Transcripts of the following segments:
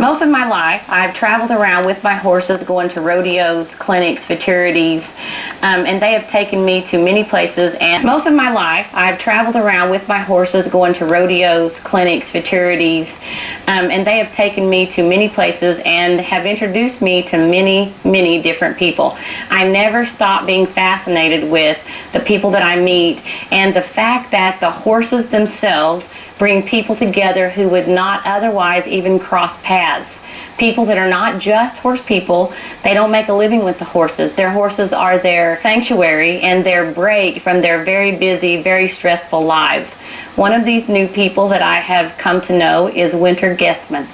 Most of my life, I've traveled around with my horses, going to rodeos, clinics, futurities, and they have taken me to many places. And most of my life, I've traveled around with my horses, going to rodeos, clinics, futurities, and they have taken me to many places and have introduced me to many, many different people. I never stop being fascinated with the people that I meet and the fact that the horses themselves bring people together who would not otherwise even cross paths. People that are not just horse people, they don't make a living with the horses. Their horses are their sanctuary and their break from their very busy, very stressful lives. One of these new people that I have come to know is Winter Guesman.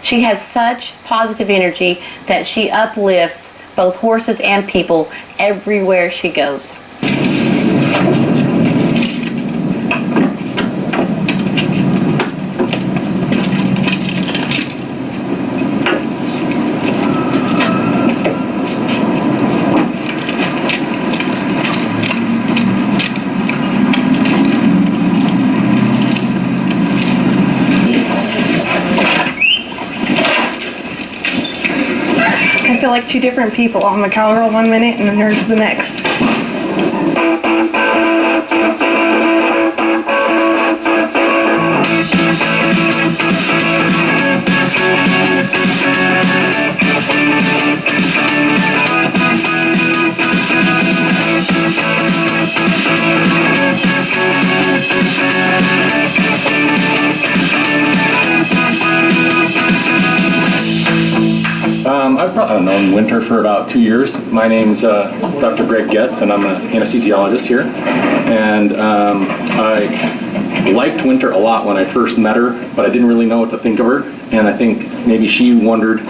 She has such positive energy that she uplifts both horses and people everywhere she goes. I feel like two different people. I'm a cowgirl one minute and a nurse the next. I've known Winter for about 2 years. My name's Dr. Greg Getz, and I'm an anesthesiologist here. And I liked Winter a lot when I first met her, but I didn't really know what to think of her. And I think maybe she wondered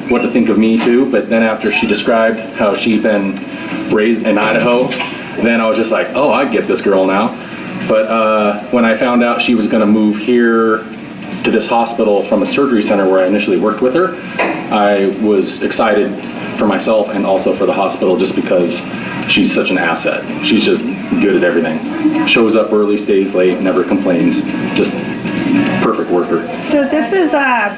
what to think of me too. But then after she described how she'd been raised in Idaho, then I was just like, oh, I get this girl now. But when I found out she was going to move here to this hospital from a surgery center where I initially worked with her, I was excited for myself and also for the hospital just because she's such an asset. She's just good at everything. Shows up early, stays late, never complains. Just perfect worker. So this is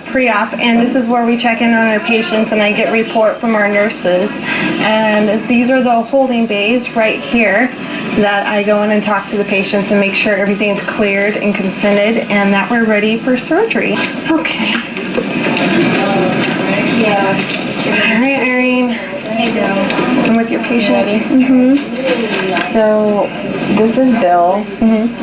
pre-op, and this is where we check in on our patients, and I get report from our nurses. And these are the holding bays right here that I go in and talk to the patients and make sure everything's cleared and consented and that we're ready for surgery. Okay. All right, Irene. I'm with your patient. So this is Bill.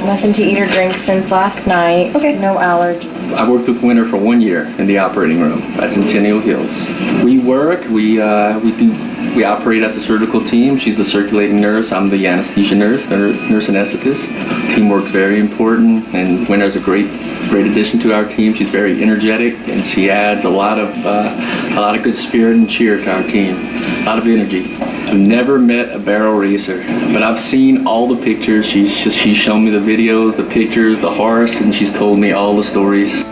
Nothing to eat or drink since last night. Okay. No allergy. I worked with Winter for 1 year in the operating room at Centennial Hills. We work, we operate as a surgical team. She's the circulating nurse, I'm the anesthesia nurse, nurse anesthetist. Teamwork's very important, and Winter's a great addition to our team. She's very energetic, and she adds a lot of good spirit and cheer to our team. A lot of energy. I've never met a barrel racer, but I've seen all the pictures. She's shown me the videos, the pictures, the horse, and she's told me all the stories.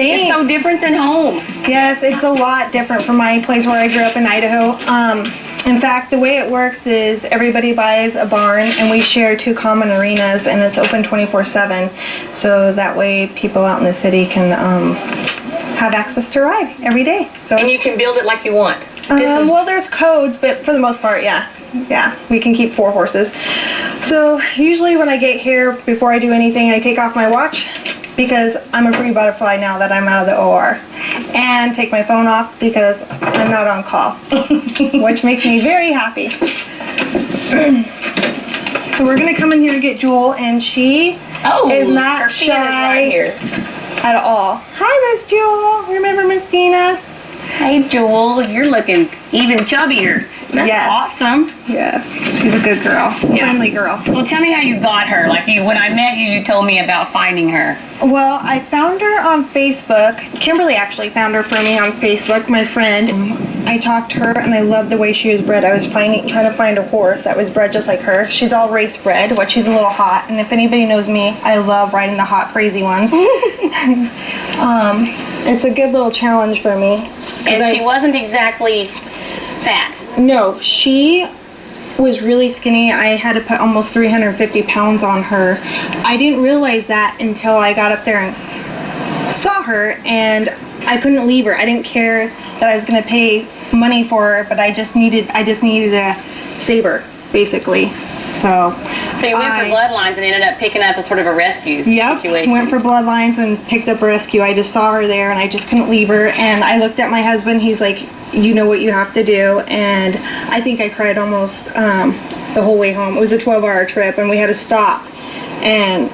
It's so different than home. Yes, it's a lot different from my place where I grew up in Idaho. In fact, the way it works is everybody buys a barn and we share 2 common arenas, and it's open 24/7. So that way people out in the city can have access to ride every day. So, And you can build it like you want. well, there's codes, but for the most part, yeah, we can keep 4 horses. So usually when I get here, before I do anything, I take off my watch, because I'm a free butterfly now that I'm out of the OR, and take my phone off because I'm not on call, which makes me very happy. So we're gonna come in here and get Jewel, and she is not shy right here at all. Hi, Miss Jewel. Remember Miss Dina? Hey, Jewel, you're looking even chubbier. That's Yes. awesome. Yes, she's a good girl, friendly girl. So tell me how you got her. Like when I met you, you told me about finding her. Well, I found her on Facebook. Kimberly actually found her for me on Facebook, my friend. I talked to her and I loved the way she was bred. I was trying to find a horse that was bred just like her. She's all race bred, but she's a little hot. And if anybody knows me, I love riding the hot, crazy ones. It's a good little challenge for me. And she wasn't exactly fat. No, she was really skinny. I had to put almost 350 pounds on her. I didn't realize that until I got up there and saw her, and I couldn't leave her. I didn't care that I was going to pay money for her, but I just needed to save her, basically. So you went for bloodlines and ended up picking up a sort of a rescue situation. Went for bloodlines and picked up a rescue. I just saw her there and I just couldn't leave her. And I looked at my husband. He's like, you know what you have to do. And I think I cried almost the whole way home. It was a 12-hour trip and we had to stop and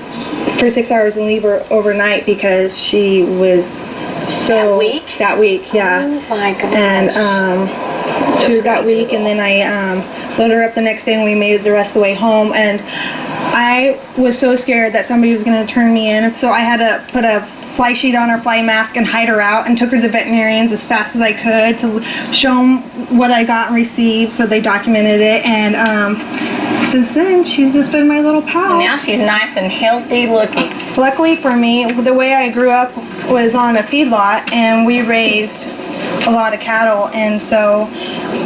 for 6 hours and leave her overnight because she was so... That week, yeah. Oh my goodness. And she was that week, and then I loaded her up the next day and we made it the rest of the way home. And I was so scared that somebody was going to turn me in, so I had to put a fly sheet on her, fly mask, and hide her out, and took her to the veterinarians as fast as I could to show them what I got and received, so they documented it. And since then, she's just been my little pal. And now she's nice and healthy looking. Luckily for me, the way I grew up was on a feedlot, and we raised a lot of cattle, and so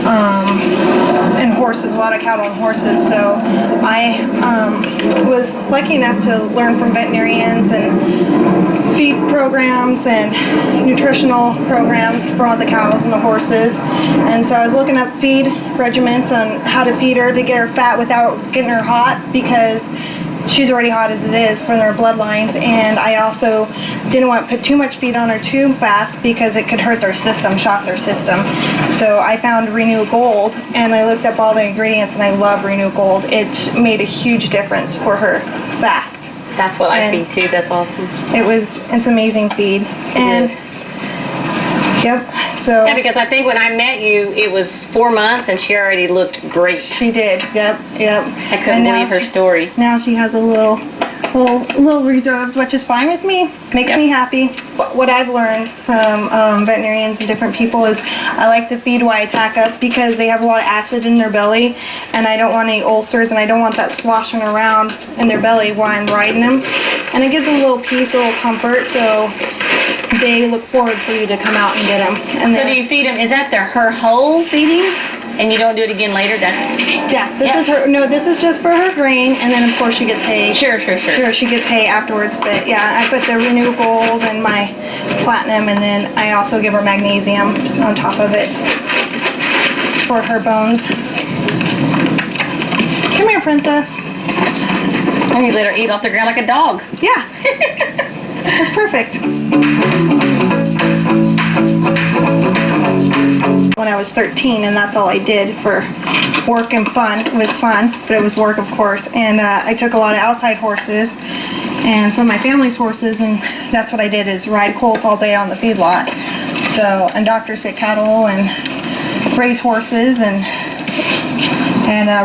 and horses, a lot of cattle and horses. So I was lucky enough to learn from veterinarians and feed programs and nutritional programs for all the cows and the horses. And so I was looking up feed regimens on how to feed her to get her fat without getting her hot, because she's already hot as it is from their bloodlines. And I also didn't want to put too much feed on her too fast because it could hurt their system, shock their system. So I found Renew Gold and I looked up all the ingredients, and I love Renew Gold. It made a huge difference for her fast. That's what I feed too. That's awesome. It's amazing feed. And yep. So yeah, because I think when I met you, it was 4 months, and she already looked great. She did. Yep. I couldn't believe her story. Now she has a little reserves, which is fine with me. Makes me happy. What I've learned from veterinarians and different people is I like to feed while I tack up, because they have a lot of acid in their belly, and I don't want any ulcers, and I don't want that sloshing around in their belly while I'm riding them. And it gives them a little peace, a little comfort, so they look forward for you to come out and get them. And so do you feed them? Is that her whole feeding? And you don't do it again later? This is her. No, this is just for her grain, and then of course she gets hay. Sure, she gets hay afterwards, but yeah, I put the Renew Gold and my Platinum, and then I also give her magnesium on top of it just for her bones. Come here, princess. And you let her eat off the ground like a dog. Yeah. That's perfect. When I was 13, and that's all I did for work and fun. It was fun, but it was work, of course. And I took a lot of outside horses and some of my family's horses, and that's what I did, is ride colts all day on the feedlot. So, and doctor sit cattle and raise horses and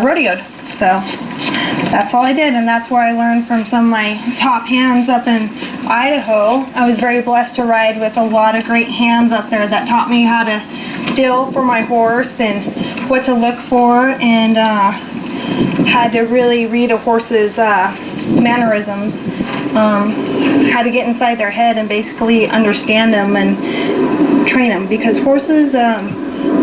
rodeoed. So that's all I did, and that's where I learned from some of my top hands up in Idaho. I was very blessed to ride with a lot of great hands up there that taught me how to feel for my horse and what to look for, and had to really read a horse's mannerisms, how to get inside their head and basically understand them and train them, because horses,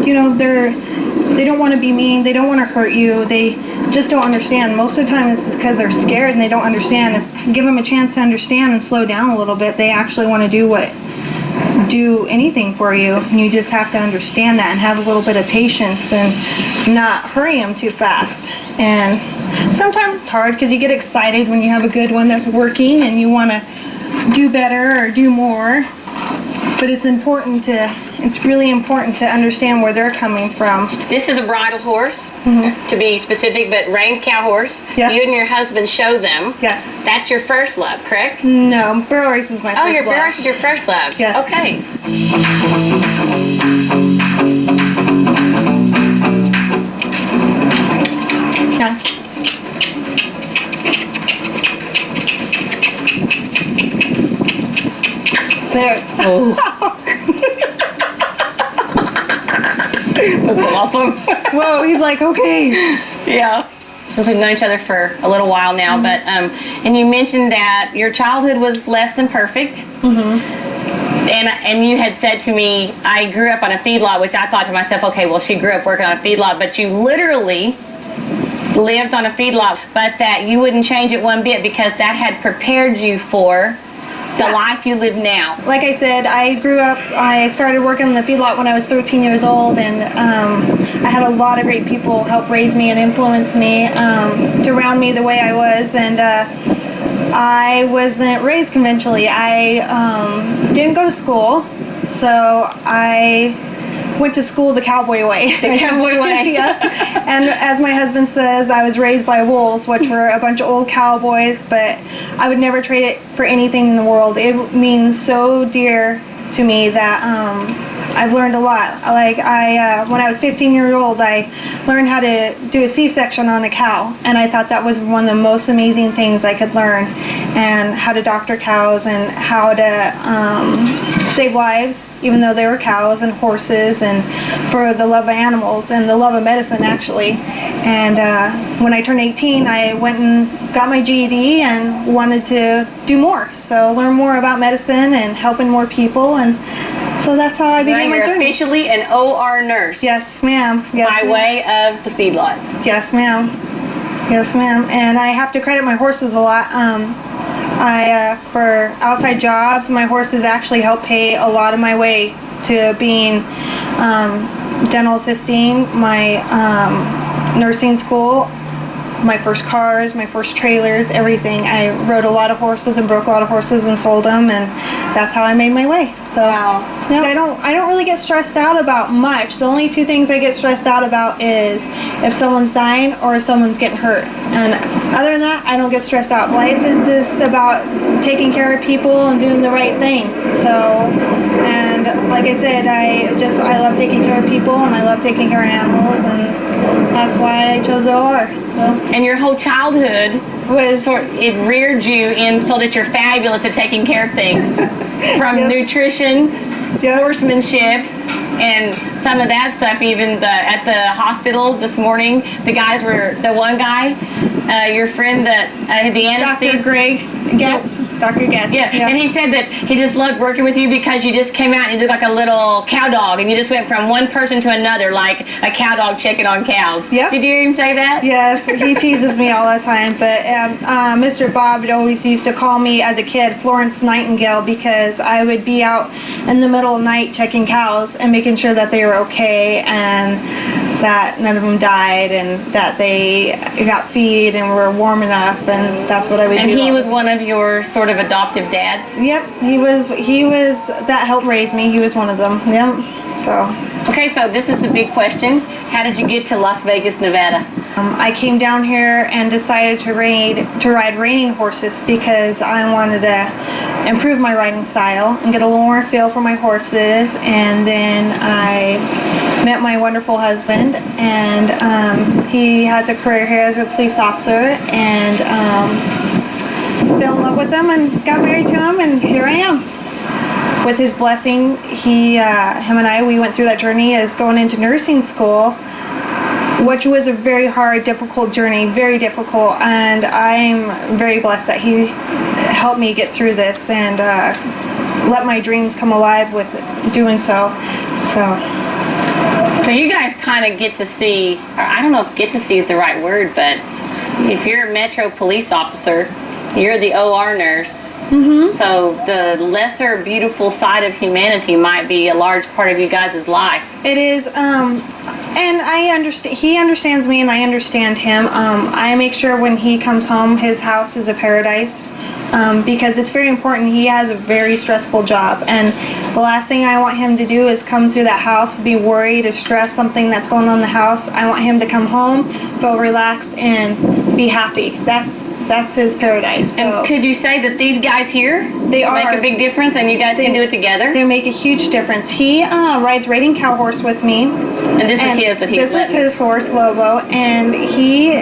you know, they don't want to be mean, they don't want to hurt you, they just don't understand. Most of the time this is because they're scared and they don't understand. If you give them a chance to understand and slow down a little bit, they actually want to do anything for you. You just have to understand that and have a little bit of patience and not hurry them too fast. And sometimes it's hard because you get excited when you have a good one that's working and you want to do better or do more. But it's really important to understand where they're coming from. This is a bridle horse, to be specific, but reined cow horse. Yeah. You and your husband show them. Yes. That's your first love, correct? No, barrel racing is my first love. Oh, your barrel race is your first love. Yes. Okay. Look. Oh. That's awesome. Whoa, he's like, okay. Yeah. Since we've known each other for a little while now, but and you mentioned that your childhood was less than perfect. And you had said to me, I grew up on a feedlot, which I thought to myself, okay, well, she grew up working on a feedlot, but you literally lived on a feedlot, but that you wouldn't change it one bit because that had prepared you for the life you live now. Like I said, I started working in the feedlot when I was 13 years old, and I had a lot of great people help raise me and influence me surround me the way I was, and I wasn't raised conventionally. I didn't go to school, so I went to school the cowboy way. The cowboy way. Yeah. And as my husband says, I was raised by wolves, which were a bunch of old cowboys, but I would never trade it for anything in the world. It means so dear to me that I've learned a lot. Like when I was 15 years old, I learned how to do a C-section on a cow, and I thought that was one of the most amazing things I could learn, and how to doctor cows and how to save lives, even though they were cows and horses, and for the love of animals and the love of medicine, actually. And when I turned 18, I went and got my GED and wanted to do more, so learn more about medicine and helping more people, and so that's how I began my You're journey. officially an OR nurse. Yes, ma'am. Yes, By ma'am. way of the feedlot. Yes, ma'am. Yes, ma'am. And I have to credit my horses a lot. For outside jobs, my horses actually help pay a lot of my way to being dental assisting, my nursing school, my first cars, my first trailers, everything. I rode a lot of horses and broke a lot of horses and sold them, and that's how I made my way. So Wow. yeah, I don't really get stressed out about much. The only two things I get stressed out about is if someone's dying or if someone's getting hurt. And other than that, I don't get stressed out. Life is just about taking care of people and doing the right thing. So, and like I said, I love taking care of people, and I love taking care of animals, and that's why I chose OR. So And your whole childhood it reared you in so that you're fabulous at taking care of things. From Yes. nutrition, Yeah. horsemanship, and some of that stuff. Even at the hospital this morning, the one guy, your friend that the Dr. anesthesia. Greg Getz. Dr. Getz. Yeah, and he said that he just loved working with you because you just came out and you looked like a little cow dog, and you just went from one person to another like a cow dog checking on cows. Yep. Did you hear him say that? Yes, he teases me all the time, but Mr. Bob always used to call me as a kid Florence Nightingale, because I would be out in the middle of the night checking cows and making sure that they were okay and that none of them died and that they got feed and were warm enough, and that's what I would do. And he was one of your sort of adoptive dads? Yep, he was that helped raise me. He was one of them. Yep. So Okay, so this is the big question. How did you get to Las Vegas, Nevada? I came down here and decided to ride reining horses because I wanted to improve my riding style and get a little more feel for my horses. And then I met my wonderful husband, and he has a career here as a police officer, and fell in love with him and got married to him, and here I am. With his blessing, him and I, we went through that journey as going into nursing school, which was a very hard, difficult journey, very difficult, and I'm very blessed that he helped me get through this and let my dreams come alive with doing so. So you guys kind of get to see, or I don't know if get to see is the right word, but if you're a Metro police officer, you're the OR nurse. Mm-hmm. So the lesser beautiful side of humanity might be a large part of you guys' life. It is, and I understand. He understands me, and I understand him. I make sure when he comes home, his house is a paradise, because it's very important. He has a very stressful job, and the last thing I want him to do is come through that house, be worried or stressed something that's going on in the house. I want him to come home, feel relaxed, and be happy. That's his paradise. So. And could you say that these guys here They make are. a big difference, and you guys can do it together? They make a huge difference. He rides Raiding Cow Horse with me. And this is his that he's This is letting. his horse, Lobo, and he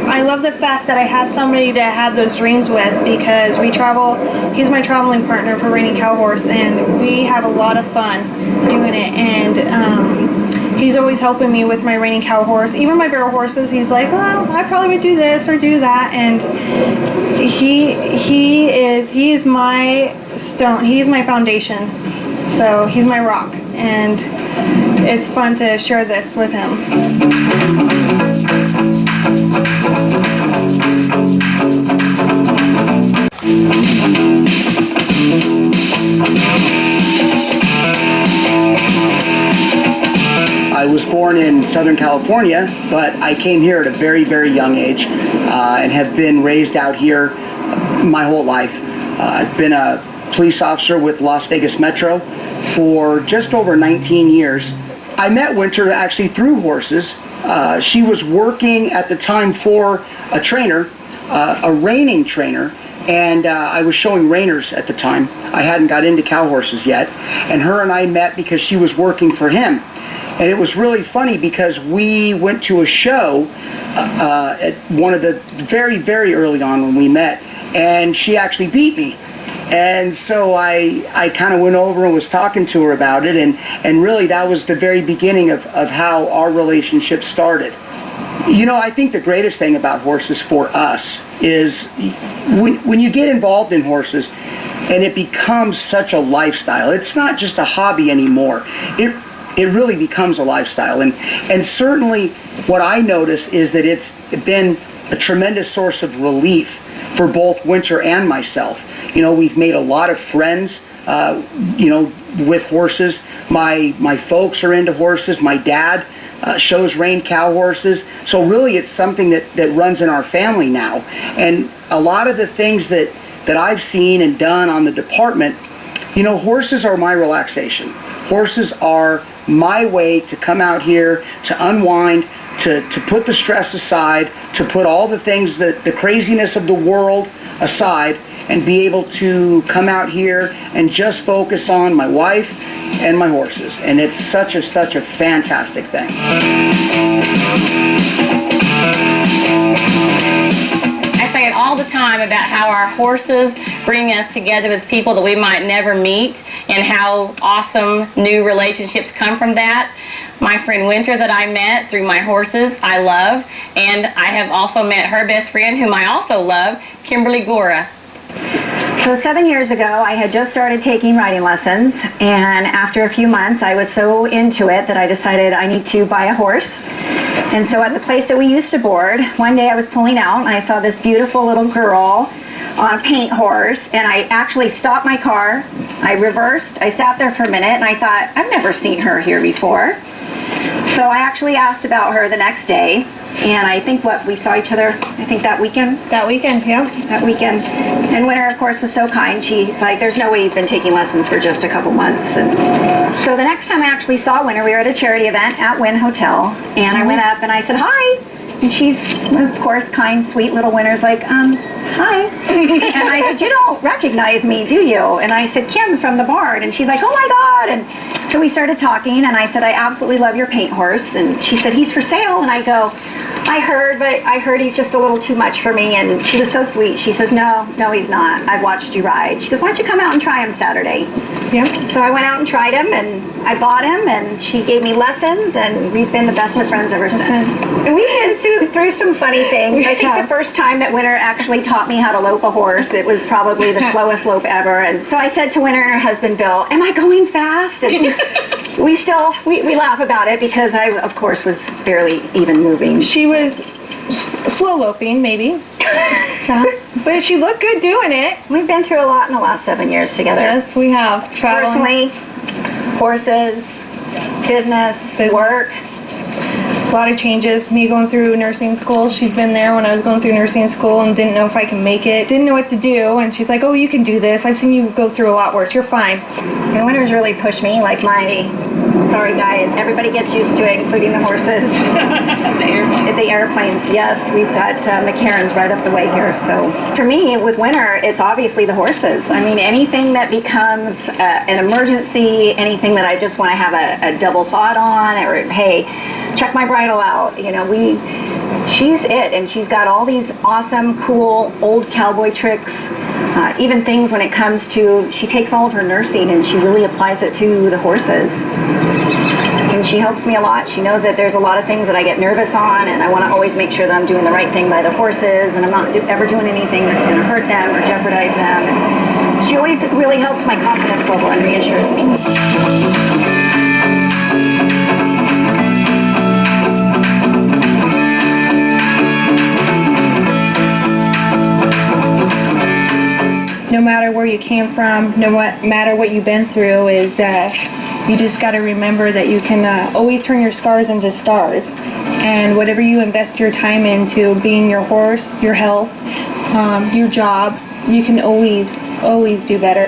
I love the fact that I have somebody to have those dreams with, because we travel. He's my traveling partner for Reining Cow Horse, and we have a lot of fun doing it. And he's always helping me with my Reining Cow Horse. Even my barrel horses, he's like, well, I probably would do this or do that. And he is my stone. He's my foundation. So he's my rock, and it's fun to share this with him. I was born in Southern California, but I came here at a very, very young age and have been raised out here my whole life. I've been a police officer with Las Vegas Metro for just over 19 years. I met Winter actually through horses. She was working at the time for a trainer, a reining trainer, and I was showing reiners at the time. I hadn't got into cow horses yet, and her and I met because she was working for him. And it was really funny because we went to a show at one of the very, very early on when we met, and she actually beat me. And so I kind of went over and was talking to her about it, and really that was the very beginning of how our relationship started. You know, I think the greatest thing about horses for us is when you get involved in horses and it becomes such a lifestyle. It's not just a hobby anymore. It really becomes a lifestyle. And certainly what I notice is that it's been a tremendous source of relief for both Winter and myself. You know, we've made a lot of friends, you know, with horses. My folks are into horses. My dad shows reined cow horses. So really it's something that runs in our family now. And a lot of the things that I've seen and done on the department, you know, horses are my relaxation. Horses are my way to come out here, to unwind, to put the stress aside, to put all the things, the craziness of the world aside, and be able to come out here and just focus on my wife and my horses. And it's such a fantastic thing. I say it all the time about how our horses bring us together with people that we might never meet, and how awesome new relationships come from that. My friend Winter that I met through my horses, I love, and I have also met her best friend, whom I also love, Kimberly Gora. So 7 years ago, I had just started taking riding lessons, and after a few months, I was so into it that I decided I need to buy a horse. And so at the place that we used to board, one day I was pulling out and I saw this beautiful little girl on a paint horse, and I actually stopped my car, I reversed, I sat there for a minute, and I thought, I've never seen her here before. So I actually asked about her the next day, and I think we saw each other, I think that weekend? That weekend, yeah. That weekend. And Winter, of course, was so kind. She's like, there's no way you've been taking lessons for just a couple months. And so the next time I actually saw Winter, we were at a charity event at Wynn Hotel, and I went up and I said, hi. And she's, of course, kind, sweet little Winter's like, hi. And I said, you don't recognize me, do you? And I said, Kim from the barn. And she's like, oh my God. And so we started talking, and I said, I absolutely love your paint horse. And she said, he's for sale. And I go, I heard he's just a little too much for me. And she was so sweet. She says, no, he's not. I've watched you ride. She goes, why don't you come out and try him Saturday? Yeah. So I went out and tried him, and I bought him, and she gave me lessons, and we've been the best of friends ever since. And we've been through some funny things. I think the first time that Winter actually taught me how to lope a horse, it was probably the slowest lope ever. And so I said to Winter and her husband Bill, am I going fast? And we laugh about it because I, of course, was barely even moving. She was slow loping, maybe. Yeah. But she looked good doing it. We've been through a lot in the last 7 years together. Yes, we have. Traveling. Personally, horses, business, work. A lot of changes. Me going through nursing school. She's been there when I was going through nursing school and didn't know if I can make it. Didn't know what to do. And she's like, oh, you can do this. I've seen you go through a lot worse. You're fine. And Winter's really pushed me. Like sorry guys, everybody gets used to it, including the horses. The airplanes, yes. We've got McCarran's right up the way here. So for me, with Winter, it's obviously the horses. I mean, anything that becomes an emergency, anything that I just want to have a double thought on, or hey, check my bridle out. You know, she's it, and she's got all these awesome, cool, old cowboy tricks. Even things when it comes to, she takes all of her nursing and she really applies it to the horses. And she helps me a lot. She knows that there's a lot of things that I get nervous on, and I want to always make sure that I'm doing the right thing by the horses, and I'm not ever doing anything that's going to hurt them or jeopardize them. And she always really helps my confidence level and reassures me. No matter where you came from, no matter what you've been through, is you just got to remember that you can always turn your scars into stars. And whatever you invest your time into, being your horse, your health, your job, you can always do better.